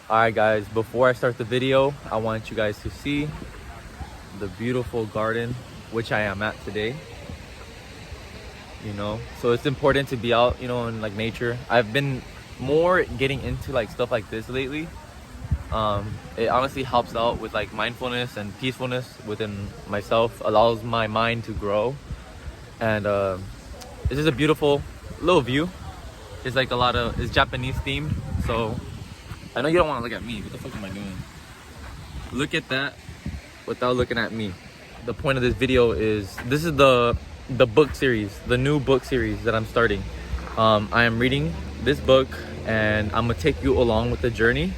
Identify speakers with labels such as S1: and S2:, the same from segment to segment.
S1: Alright guys, before I start the video, I want you guys to see the beautiful garden which I am at today. So it's important to be out, in like nature. I've been more getting into like stuff like this lately. It honestly helps out with like mindfulness and peacefulness within myself, allows my mind to grow. And it's just a beautiful little view. It's like it's Japanese themed, so I know you don't want to look at me. What the fuck am I doing? Look at that without looking at me. The point of this video is, this is the book series, the new book series that I'm starting. I am reading this book and I'm gonna take you along with the journey.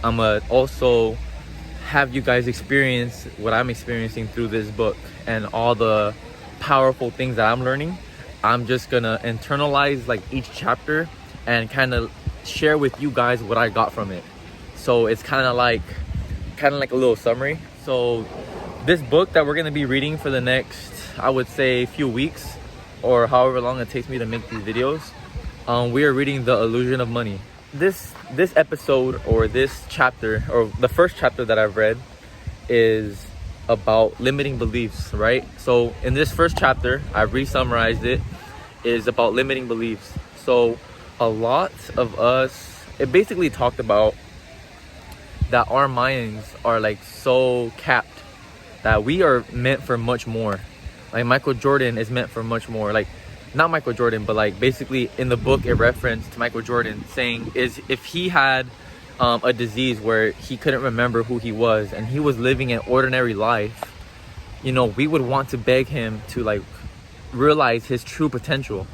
S1: I'm gonna also have you guys experience what I'm experiencing through this book and all the powerful things that I'm learning. I'm just gonna internalize like each chapter and kind of share with you guys what I got from it. So it's kind of like a little summary. So this book that we're going to be reading for the next, I would say, few weeks, or however long it takes me to make these videos, we are reading The Illusion of Money. This episode, or this chapter, or the first chapter that I've read, is about limiting beliefs, right? So in this first chapter, I re-summarized it, is about limiting beliefs. So a lot of us, it basically talked about that our minds are like so capped that we are meant for much more. Like Michael Jordan is meant for much more. Like, not Michael Jordan, but like basically in the book it referenced Michael Jordan saying is if he had a disease where he couldn't remember who he was and he was living an ordinary life, we would want to beg him to like realize his true potential.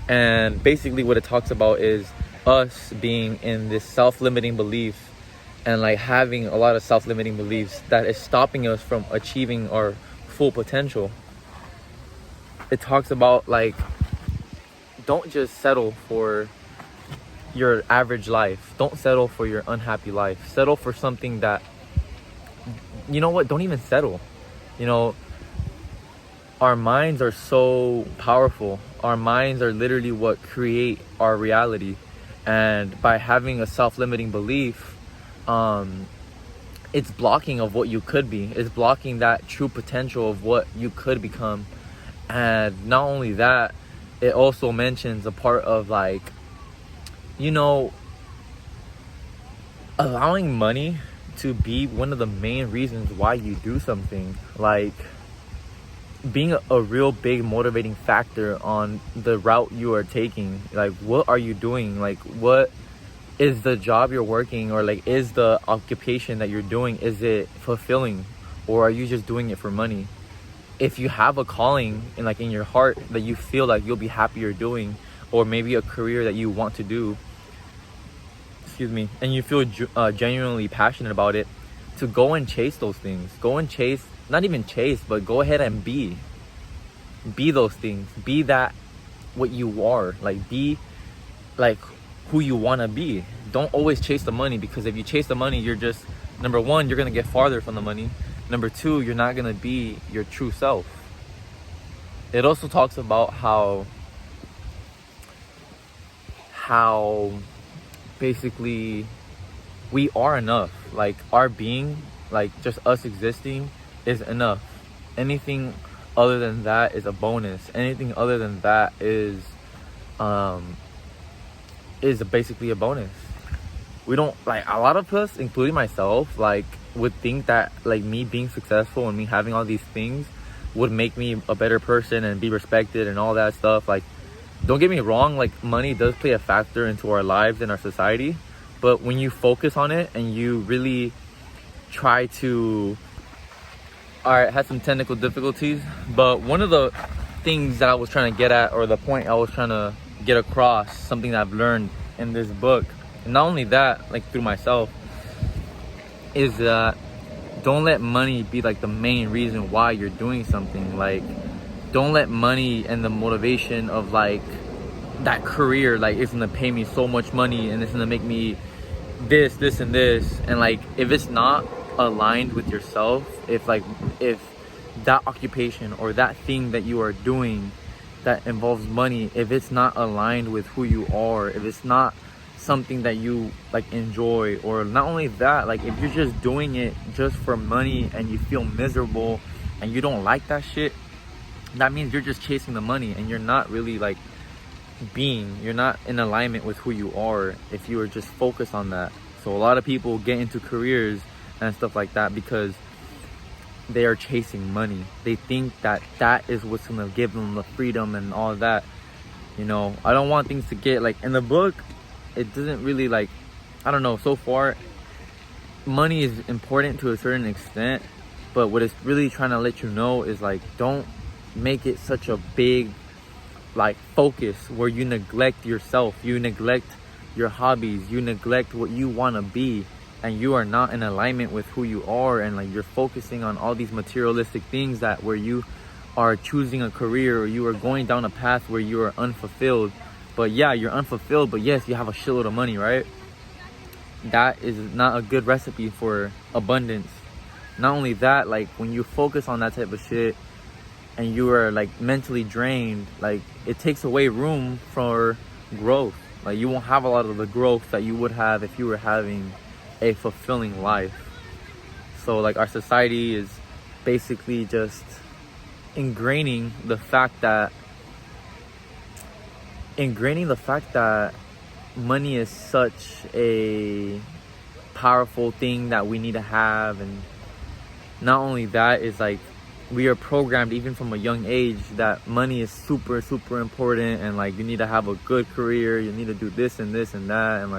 S1: And basically what it talks about is us being in this self-limiting belief and like having a lot of self-limiting beliefs that is stopping us from achieving our full potential. It talks about like, don't just settle for your average life. Don't settle for your unhappy life. Settle for something that, don't even settle. Our minds are so powerful. Our minds are literally what create our reality. And by having a self-limiting belief, it's blocking of what you could be. It's blocking that true potential of what you could become. And not only that, it also mentions a part of like, allowing money to be one of the main reasons why you do something. Like, being a real big motivating factor on the route you are taking. Like, what are you doing? Like, what is the job you're working, or like, is the occupation that you're doing, is it fulfilling, or are you just doing it for money? If you have a calling in your heart that you feel like you'll be happier doing, or maybe a career that you want to do, and you feel genuinely passionate about it, to go and chase those things. Go and chase, not even chase, but go ahead and be those things. Be that what you are. Like, be like who you want to be. Don't always chase the money, because if you chase the money, you're just, number one, you're going to get farther from the money. Number two, you're not going to be your true self. It also talks about how basically we are enough. Like, our being, like just us existing, is enough. Anything other than that is a bonus. Anything other than that is basically a bonus. We don't, like, a lot of us, including myself, like, would think that like me being successful and me having all these things would make me a better person and be respected and all that stuff. Like, don't get me wrong, like, money does play a factor into our lives and our society, but when you focus on it and you really try to, alright, had some technical difficulties, but one of the things that I was trying to get at, or the point I was trying to get across, something that I've learned in this book, and not only that, like through myself, is that don't let money be like the main reason why you're doing something. Like, don't let money and the motivation of like that career, like, it's gonna pay me so much money and it's gonna make me this and this, and like, if it's not aligned with yourself, if that occupation or that thing that you are doing that involves money, if it's not aligned with who you are, if it's not something that you like enjoy, or not only that, like if you're just doing it just for money and you feel miserable and you don't like that shit, that means you're just chasing the money and you're not really like you're not in alignment with who you are if you are just focused on that. So a lot of people get into careers and stuff like that because they are chasing money. They think that that is what's gonna give them the freedom and all that. You know, I don't want things to get like in the book. It doesn't really like, I don't know, so far money is important to a certain extent, but what it's really trying to let you know is like, don't make it such a big like focus where you neglect yourself, you neglect your hobbies, you neglect what you want to be, and you are not in alignment with who you are, and like you're focusing on all these materialistic things that where you are choosing a career or you are going down a path where you are unfulfilled. But yeah, you're unfulfilled, but yes, you have a shitload of money, right? That is not a good recipe for abundance. Not only that, like when you focus on that type of shit and you are like mentally drained, like it takes away room for growth. Like you won't have a lot of the growth that you would have if you were having a fulfilling life. So like our society is basically just ingraining the fact that money is such a powerful thing that we need to have. And not only that, is like we are programmed even from a young age that money is super important, and like you need to have a good career, you need to do this and this and that, and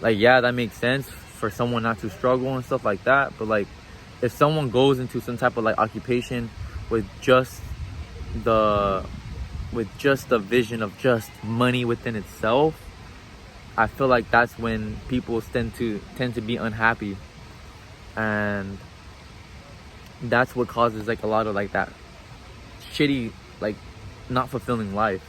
S1: like yeah, that makes sense for someone not to struggle and stuff like that. But like if someone goes into some type of like occupation with just the vision of just money within itself, I feel like that's when people tend to be unhappy, and that's what causes like a lot of like that shitty, like not fulfilling life.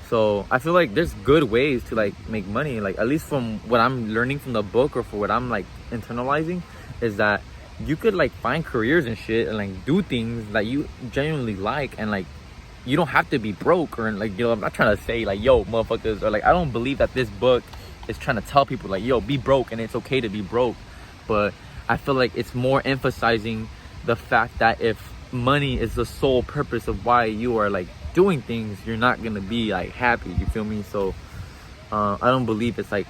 S1: So I feel like there's good ways to like make money, like at least from what I'm learning from the book, or for what I'm like internalizing, is that you could like find careers and shit and like do things that you genuinely like, and like you don't have to be broke, or like, you know, I'm not trying to say like, yo motherfuckers, or like I don't believe that this book is trying to tell people like, yo, be broke and it's okay to be broke. But I feel like it's more emphasizing the fact that if money is the sole purpose of why you are like doing things, you're not gonna be like happy, you feel me? So I don't believe it's like,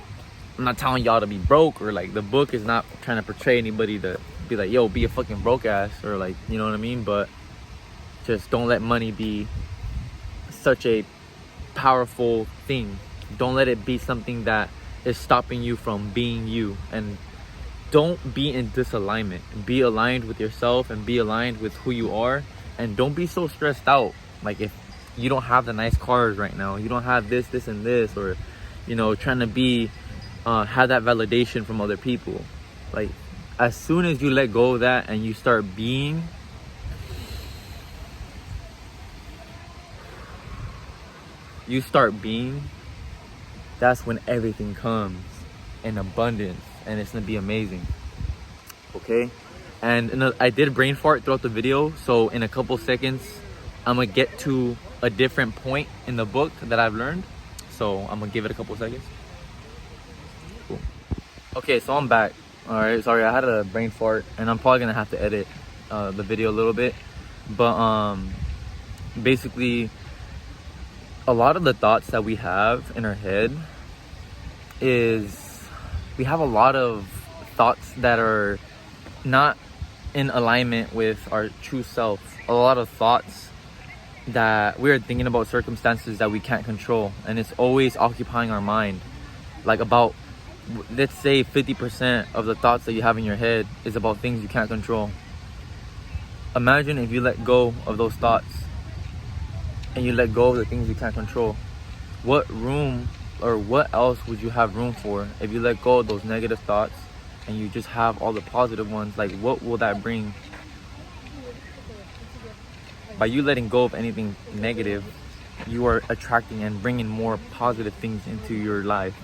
S1: I'm not telling y'all to be broke, or like the book is not trying to portray anybody to be like, yo, be a fucking broke ass, or like, you know what I mean? But just don't let money be such a powerful thing. Don't let it be something that is stopping you from being you. And don't be in disalignment. Be aligned with yourself and be aligned with who you are. And don't be so stressed out. Like if you don't have the nice cars right now, you don't have this and this, or you know, trying to be have that validation from other people. Like as soon as you let go of that and you start being, that's when everything comes in abundance, and it's gonna be amazing. Okay, and I did brain fart throughout the video, so in a couple seconds I'm gonna get to a different point in the book that I've learned, so I'm gonna give it a couple seconds. Cool. Okay, so I'm back. All right, sorry, I had a brain fart, and I'm probably gonna have to edit the video a little bit, but basically a lot of the thoughts that we have in our head is, we have a lot of thoughts that are not in alignment with our true self. A lot of thoughts that we're thinking about circumstances that we can't control, and it's always occupying our mind. Like about, let's say 50% of the thoughts that you have in your head is about things you can't control. Imagine if you let go of those thoughts and you let go of the things you can't control. What room, or what else would you have room for if you let go of those negative thoughts and you just have all the positive ones? Like what will that bring? By you letting go of anything negative, you are attracting and bringing more positive things into your life.